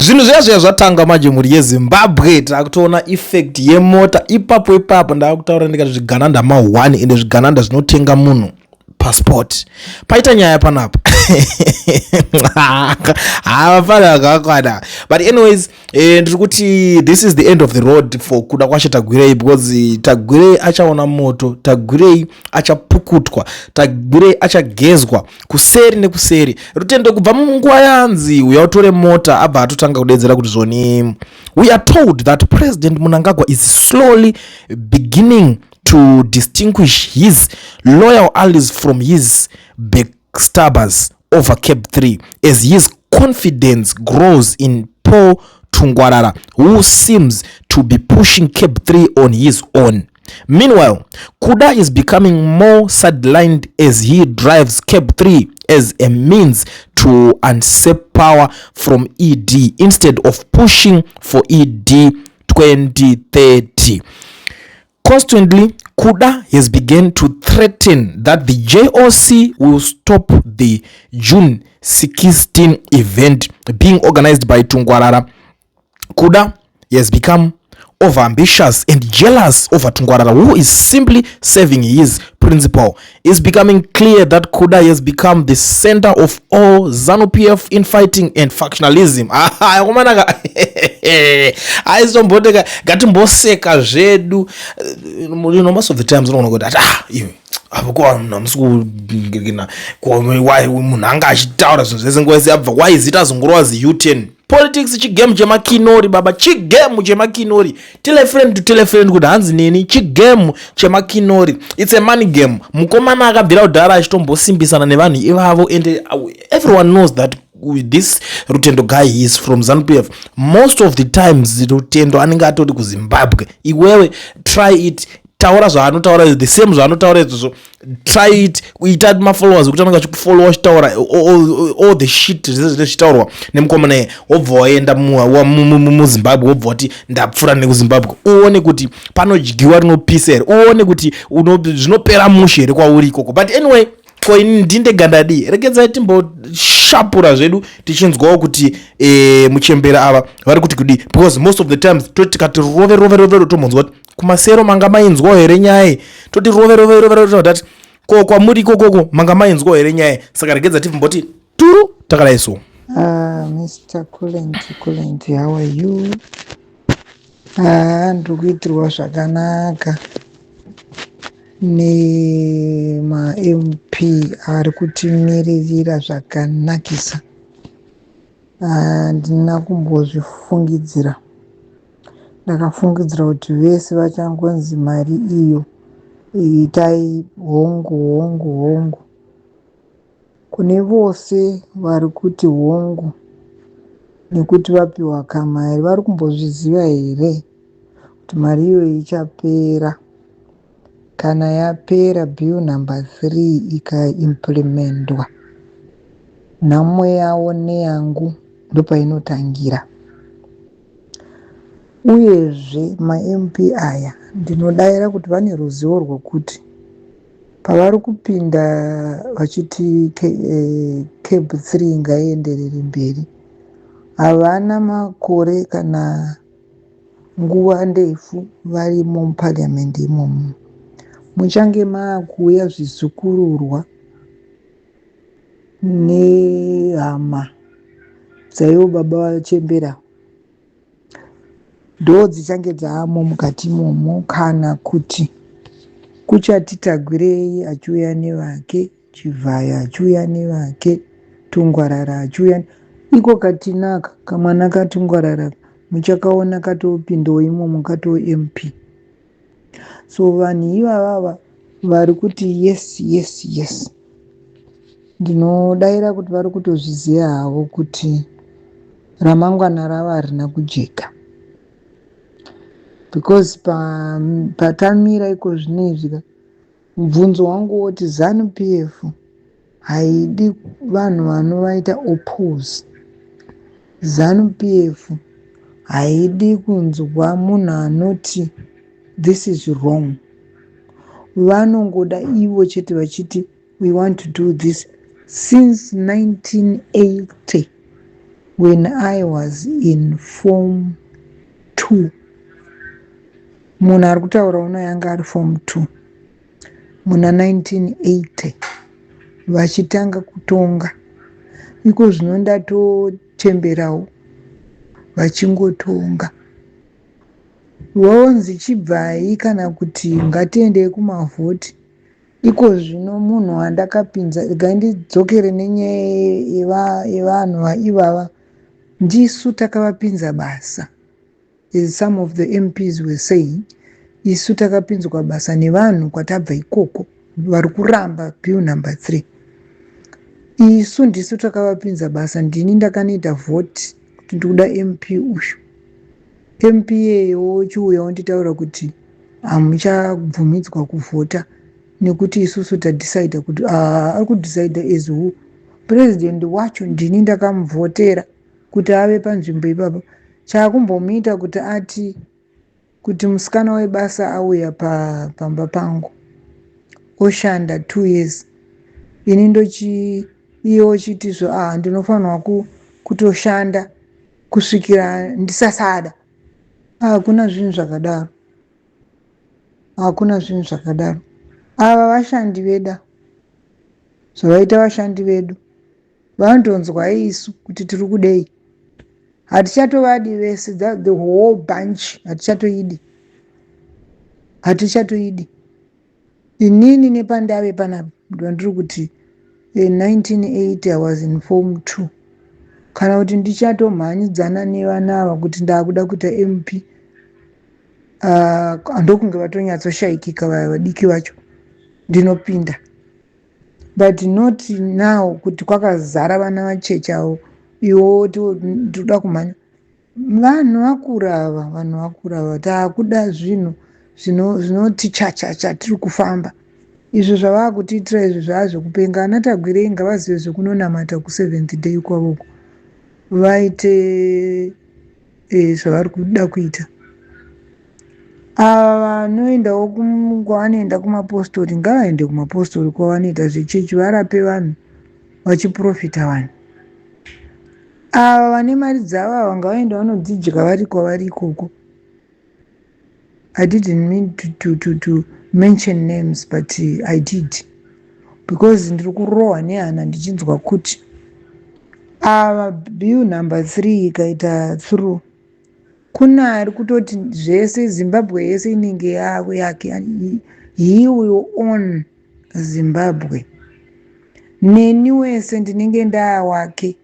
zvinhu zviya zvatanga manje muri yeZimbabwe takutoona effect yemota ipapo ndakutaura ndikati zvigananda ma1 ende zvigananda zvinotenga munhu passport paita nyaya panapa havafana akakwana but anyways ndiri kuti this is the end of the road for kuda kwacho Tagwirei because Tagwirei achaona moto, Tagwirei achapukutwa, Tagwirei achagezwa kuseri nekuseri. Rutendo kubva munguva yanzi uyautore mota abva atotanga kudedzera kuti zvoni we are told that President Mnangagwa is slowly beginning to distinguish his loyal allies from his backstabbers over Cape 3 as his confidence grows in Paul Tungwarara, who seems to be pushing Cape 3 on his own. Meanwhile, Kuda is becoming more sidelined as he drives Cape 3 as a means to usurp power from ED instead of pushing for ED 2030. Consequently, Kuda has begun to threaten that the JOC will stop the June 16 event being organized by Tungwarara. Kuda has become overambitious and jealous over Tungwarara, who is simply serving his principle. It's becoming clear that Kuda has become the center of all ZANU-PF infighting and factionalism. Aizomboteka gatimboseka zvedu. Most of the times unoona kuti apokuwa namusukugina why munhu anga achitaura zvinhu zvese nguva yese abva why zita zongorova zi-U10 politics chigame chemakinori baba, chigame chemakinori, telefriend to telefriend kuti hanzi neni chigame chemakinori, it's a money game. Mukomana akabvira kudhara achitombosimbisana nevanhu ivavo and everyone knows that this Rutendo guy is from ZANU-PF. Most of the times Rutendo anenge atoti kuZimbabwe iwewe try it, taura zvaanotaura the same zvaanotaura izvozvo, try it, kuita mafollowers kuti anenge achikufollowa achitaura all the shit zvichitaurwa nemukomana wobva waenda muZimbabwe wobva wati ndapfuura nekuZimbabwe, uone kuti panodyiwa rinopisa here, uone kuti zvinopera mushe here kwauri ikoko. But anyway, ko ini ndinde gandadi regedzai timboshapura zvedu tichinzwawo kuti muchembera ava vari kuti kudi, because most of the times toti tikati rove tombonzwa kuti kumasero manga mainzwawo here nyaya, toti rove that ko kwamuri ikokoko manga mainzwawo here nyaya. Saka regedza timboti turu takadaiso. Mr. Kulenti, how are you? Ndiri kuitirwa zvakanaka nema-MP ari kutimirira zvakanakisa. Ndina kumbozvifungidzira, ndakafungidzira kuti vese vachangonzi mari iyo itai hongu. Kune vose vari kuti hongu nekuti vapiwa kamari, vari kumbozviziva here kuti mari iyo ichapera? Kana yapera bill number 3 ikaimplementwa, nhamo yavo neyangu ndopainotangira. Uyezve ma-MP aya ndinodayira kuti vane ruzivo rwekuti pavari kupinda vachiti Cape 3 ngaienderere mberi, havana makore kana nguva ndefu varimo muparliament imomo. Muchange maakuuya zvisukururwa nehama dzaivo baba vachembera, ndo dzichange dzaamo mukati imomo, kana kuti kuchati Tagwirei achiuya nevake, Chivhaya achiuya nevake, Tungwarara achiuya iko katinaka kamwana kaTungwarara muchakaona katopindawo imomo katoo MP. So vanhu ivava vari kuti yes, ndinodayira kuti vari kutozviziva havo kuti ramangwana ravo harina kujeka, because patamira iko zvinezvi mubvunzo wangu woti ZANU-PF haidi vanhu vanovaita oppose. ZANU-PF haidi kunzwa munhu anoti this is wrong. Vanongoda ivo chete vachiti we want to do this since 1980. when I was in form 2. Munhu ari kutaura uno yanga ari form 2 muna 1980 vachitanga kutonga. Iko zvino ndatotemberawo vachingotonga. Vonzi chibvai kana kuti ngatiendei kumavhoti. Iko zvino munhu wandakapinza gandidzokere nenyaya yevanhu vaivava ndisu takavapinza basa, as some of the MPs were saying. Isu takapinzwa basa nevanhu kwatabva ikoko vari kuramba bill number 3. Isu ndisu takavapinza basa. Ndini ndakanoita vhoti kuti ndikuda MP uyu. MP yeyo chiuya wonditaura kuti hamuchabvumidzwa kuvhota nekuti isusu tadhisaidha kuti ari kudhisaidha as who. President wacho ndini ndakamuvhotera kuti ave panzvimbo ipapo. Chaakumbomuita kuti ati kuti musikana webasa auya pamba pangu oshanda 2 years, ini iye chitizvo ndinofanirwa kutoshanda kusvikira ndisasada. Hakuna zvinhu zvakadaro, hakuna zvinhu zvakadaro. Ava vashandi veda, zvavaita vashandi vedu vanonzwa isu kuti tiri kudei. Hatichatovadi vese, the whole bunch hatichatoidi. Inini nepandave panapa ndandiri kuti in 1980 I was in form 2. Kana kuti ndichatomhanyidzana nevanava kuti ndakuda kuita MP, ndokunge vatonyatsoshayikika vaya vadiki vacho ndinopinda. But not now kuti kwakazara vana vachechawo iwo tinoda kumhanya. Vanhu vakura ava taakuda zvinhu zvinoti chachacha tiri kufamba. Izvo zvavakutiitira izvi zvazvokupenga. Ana Tagwirei ngavazive zvekunonamata ku7th day kwavoko, vaite zvavari kuda kuita. Ava vanoendawo kwavanoenda kumapostori ngavaende kumapostori kwavanoita zvechechi, varape vanhu vachiprofita vanhu. Ava vane mari dzavo ngavaenda vanodzidya vari kwavari ikoko. I didn't mean to mention names, but I did, because ndiri kurohwa nehana ndichinzwa kuti ava bill number 3 ikaita through, kuna ari kutoti zvese Zimbabwe yese inenge yake. He will own Zimbabwe. Neni wese ndinenge ndaawake.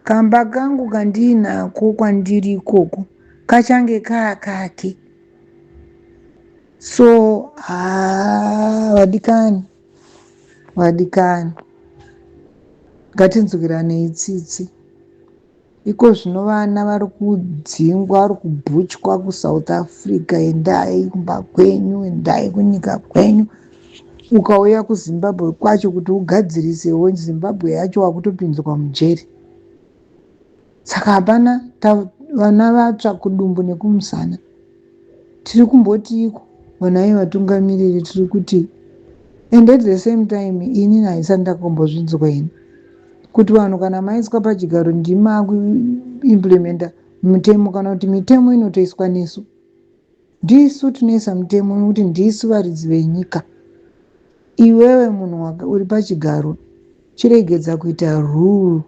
Kamba kangu kandinako kwandiri ikoko kachange kaakake. So vadikani ngatinzwiranei tsitsi. Iko zvino vana vari kudzingwa, vari kubhuchwa kuSouth Africa, endai kumba kwenyu, endai kunyika kwenyu. Ukauya kuZimbabwe kwacho kuti ugadzirisewo Zimbabwe yacho wakutopinzwa mujeri. Saka hapana, vana vatsva kudumbu nekumusana. Tiri kumbotiiko vanai vatungamiriri, tiri kuti, and at the same time ini haisati ndakombozvinzwa ini kuti vanhu kana maiswa pachigaro ndima kuimplementa mitemo, kana kuti mitemo inotoiswa nesu. Ndisu tinoisa mitemo nekuti ndisu varidzi venyika. Iwewe munhu uri pachigaro chiregedza kuita rule,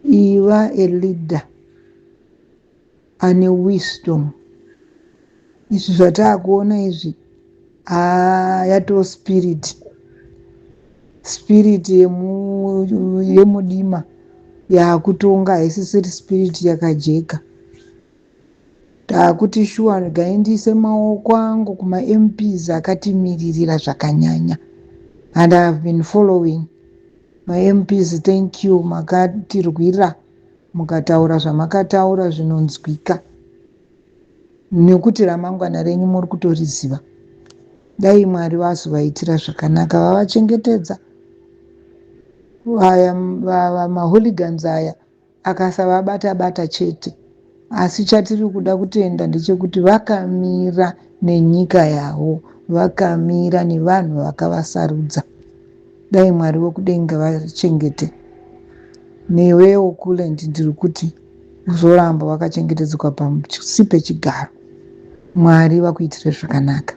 iva a leader ane wisdom. Izvi zvataakuona izvi yatoo spirit yemudima yakutonga, haisisiri spirit yakajeka. Taakuti shuwa gaindiise maoko angu kuma MPs akatimiririra zvakanyanya, and I have been following my MPs. Thank you, makatirwira mukataura zvamakataura zvinonzwika, nekuti ramangwana renyu muri kutoriziva. Dai Mwari vazovaitira zvakanaka, vavachengetedza aya mahooligans aya akasavabata chete. Asi chatiri kuda kutenda ndechekuti vakamira nenyika yavo, vakamira nevanhu vakavasarudza. Dai Mwari wekudenga vachengete. newewo Kulendi ndiri kuti uzoramba wakachengetedzwa pasi pechigaro. Mwari vakuitire zvakanaka.